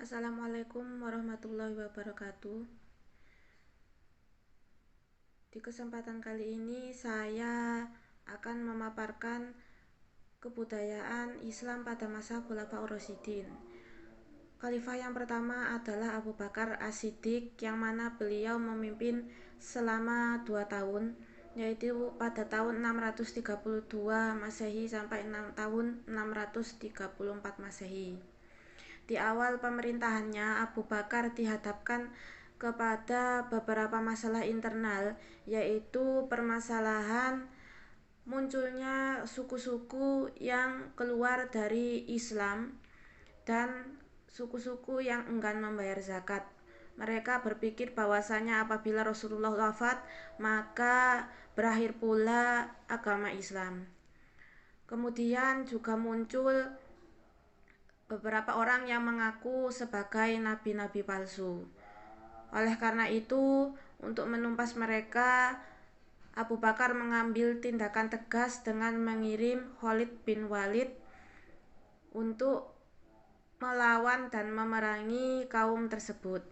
Assalamualaikum warahmatullahi wabarakatuh. Di kesempatan kali ini saya akan memaparkan kebudayaan Islam pada masa Khulafaur Rasyidin. Khalifah yang pertama adalah Abu Bakar As-Siddiq, yang mana beliau memimpin selama 2 tahun, yaitu pada tahun 632 Masehi sampai tahun 634 Masehi. Di awal pemerintahannya, Abu Bakar dihadapkan kepada beberapa masalah internal, yaitu permasalahan munculnya suku-suku yang keluar dari Islam dan suku-suku yang enggan membayar zakat. Mereka berpikir bahwasanya apabila Rasulullah wafat, maka berakhir pula agama Islam. Kemudian juga muncul beberapa orang yang mengaku sebagai nabi-nabi palsu. Oleh karena itu, untuk menumpas mereka, Abu Bakar mengambil tindakan tegas dengan mengirim Khalid bin Walid untuk melawan dan memerangi kaum tersebut.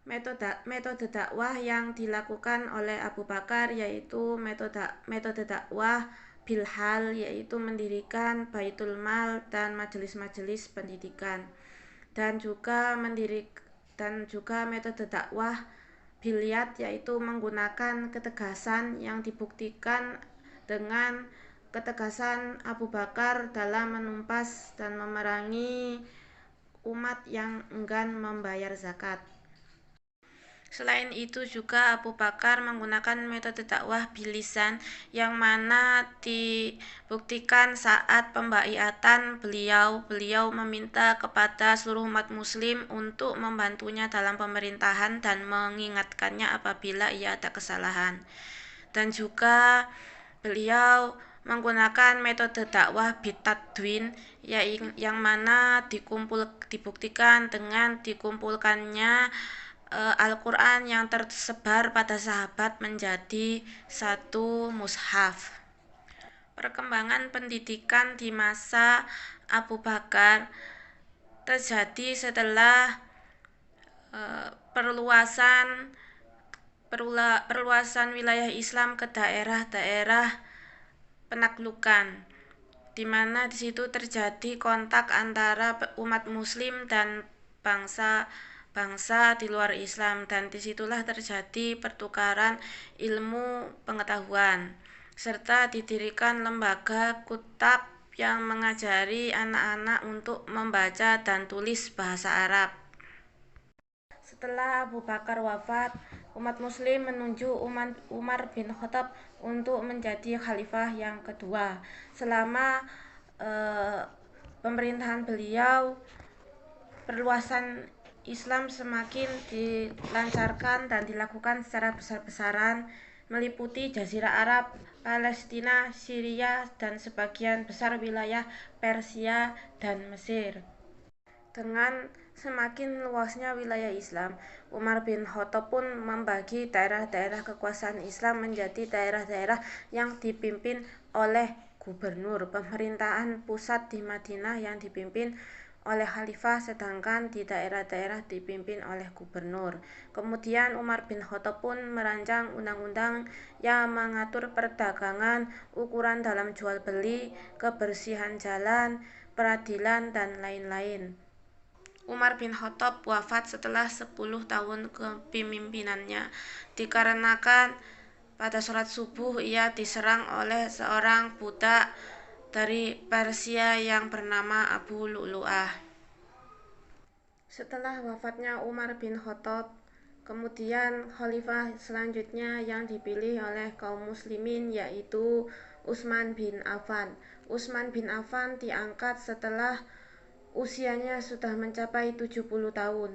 Metode dakwah yang dilakukan oleh Abu Bakar yaitu metode dakwah bilhal, yaitu mendirikan Baitul Mal dan majelis-majelis pendidikan, dan juga metode dakwah bilyat, yaitu menggunakan ketegasan yang dibuktikan dengan ketegasan Abu Bakar dalam menumpas dan memerangi umat yang enggan membayar zakat. Selain itu juga Abu Bakar menggunakan metode dakwah bilisan, yang mana dibuktikan saat pembaiatan beliau meminta kepada seluruh umat muslim untuk membantunya dalam pemerintahan dan mengingatkannya apabila ia ada kesalahan. Dan juga beliau menggunakan metode dakwah bitadwin, yang mana dibuktikan dengan dikumpulkannya Al-Quran yang tersebar pada sahabat menjadi satu mushaf. Perkembangan pendidikan di masa Abu Bakar terjadi setelah perluasan wilayah Islam ke daerah-daerah penaklukan, di mana di situ terjadi kontak antara umat muslim dan bangsa di luar Islam, dan disitulah terjadi pertukaran ilmu pengetahuan, serta didirikan lembaga kutab yang mengajari anak-anak untuk membaca dan tulis bahasa Arab. Setelah Abu Bakar wafat, umat muslim menunjuk Umar bin Khattab untuk menjadi khalifah yang kedua. Selama pemerintahan beliau, perluasan Islam semakin dilancarkan dan dilakukan secara besar-besaran, meliputi Jazirah Arab, Palestina, Syria, dan sebagian besar wilayah Persia dan Mesir. Dengan semakin luasnya wilayah Islam, Umar bin Khattab pun membagi daerah-daerah kekuasaan Islam menjadi daerah-daerah yang dipimpin oleh gubernur. Pemerintahan pusat di Madinah yang dipimpin oleh khalifah, sedangkan di daerah-daerah dipimpin oleh gubernur. Kemudian Umar bin Khattab pun merancang undang-undang yang mengatur perdagangan, ukuran dalam jual beli, kebersihan jalan, peradilan, dan lain-lain. Umar bin Khattab wafat setelah 10 tahun kepemimpinannya, dikarenakan pada sholat subuh ia diserang oleh seorang budak dari Persia yang bernama Abu Lu'lu'ah. Setelah wafatnya Umar bin Khattab, kemudian khalifah selanjutnya yang dipilih oleh kaum muslimin yaitu Utsman bin Affan. Utsman bin Affan diangkat setelah usianya sudah mencapai 70 tahun.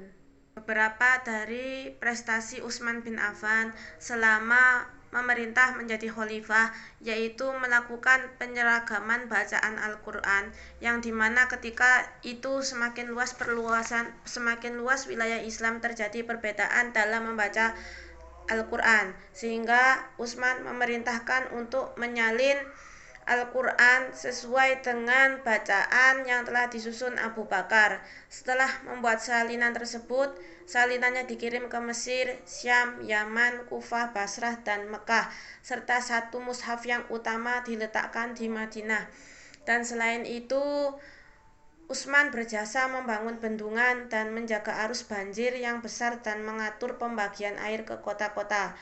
Beberapa dari prestasi Utsman bin Affan selama memerintah menjadi khalifah yaitu melakukan penyeragaman bacaan Al-Quran, yang dimana ketika itu semakin luas wilayah Islam terjadi perbedaan dalam membaca Al-Quran, sehingga Utsman memerintahkan untuk menyalin Al-Quran sesuai dengan bacaan yang telah disusun Abu Bakar. Setelah membuat salinan tersebut, salinannya dikirim ke Mesir, Syam, Yaman, Kufah, Basrah, dan Mekah, serta satu mushaf yang utama diletakkan di Madinah. Dan selain itu, Utsman berjasa membangun bendungan dan menjaga arus banjir yang besar dan mengatur pembagian air ke kota-kota.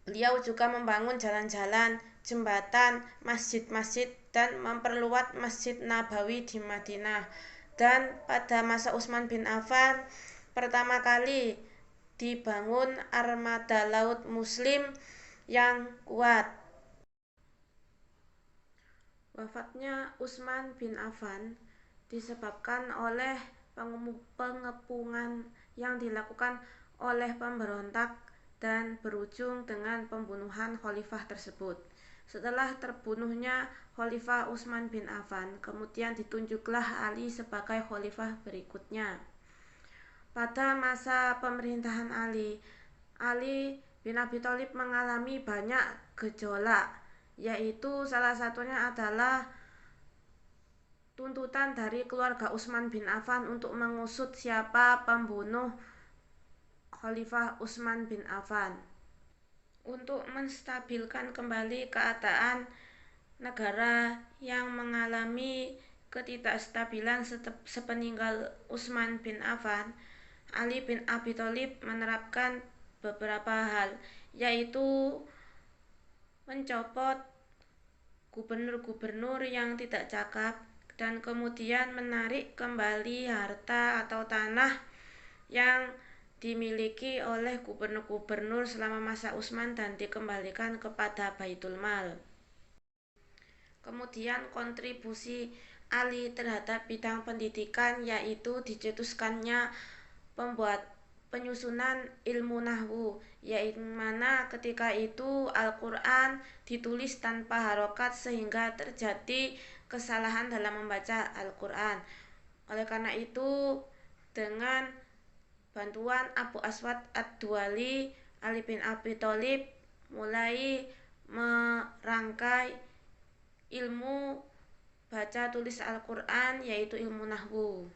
Beliau juga membangun jalan-jalan, jembatan, masjid-masjid, dan memperluas Masjid Nabawi di Madinah. Dan pada masa Utsman bin Affan, pertama kali dibangun armada laut Muslim yang kuat. Wafatnya Utsman bin Affan disebabkan oleh pengepungan yang dilakukan oleh pemberontak dan berujung dengan pembunuhan khalifah tersebut. Setelah terbunuhnya Khalifah Utsman bin Affan, kemudian ditunjuklah Ali sebagai khalifah berikutnya. Pada masa pemerintahan Ali bin Abi Thalib mengalami banyak gejolak, yaitu salah satunya adalah tuntutan dari keluarga Utsman bin Affan untuk mengusut siapa pembunuh Khalifah Utsman bin Affan. Untuk menstabilkan kembali keadaan negara yang mengalami ketidakstabilan sepeninggal Utsman bin Affan, Ali bin Abi Thalib menerapkan beberapa hal, yaitu mencopot gubernur-gubernur yang tidak cakap dan kemudian menarik kembali harta atau tanah yang dimiliki oleh gubernur-gubernur selama masa Utsman dan dikembalikan kepada Baitul Mal. Kemudian kontribusi Ali terhadap bidang pendidikan yaitu dicetuskannya penyusunan ilmu nahwu, yaitu mana ketika itu Al-Quran ditulis tanpa harokat sehingga terjadi kesalahan dalam membaca Al-Quran. Oleh karena itu, dengan bantuan Abu Aswad Ad-Duwali, Ali bin Abi Thalib mulai merangkai ilmu baca tulis Al-Quran, yaitu ilmu nahwu.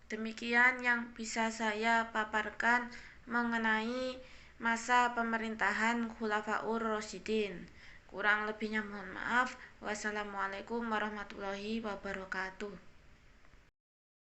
Demikian yang bisa saya paparkan mengenai masa pemerintahan Khulafaur Rasyidin. Kurang lebihnya mohon maaf. Wassalamualaikum warahmatullahi wabarakatuh.